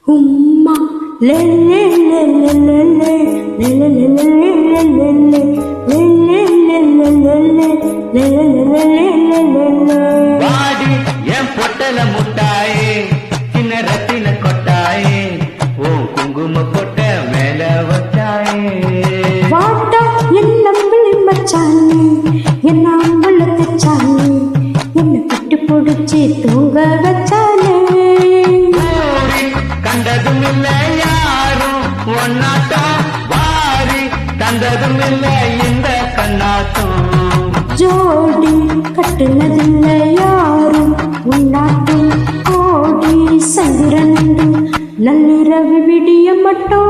உம்மா லே லே லே லே லே லே லே லே லே லே லே லே லே வாடி என் பொட்டல முட்டாயே சின்ன ரத்தின கொட்டாயே ஓ குங்கும கொட்ட மேல வச்சாயே வாட்டா என்ன விழி மச்சானே என்ன அம்புல தச்சானே என்ன கட்டி பிடிச்சி தூங்க வச்சானே கண்டதும் இல்ல யாரும் ஒன்னாட்டம் வாரி தந்ததும் இல்ல இந்த கண்ணாட்டம் ஜோடி கட்டுனதில்ல யாரும் உன்னாட்டும் கோடி சந்திரன் நள்ளிரவு விடிய மட்டும்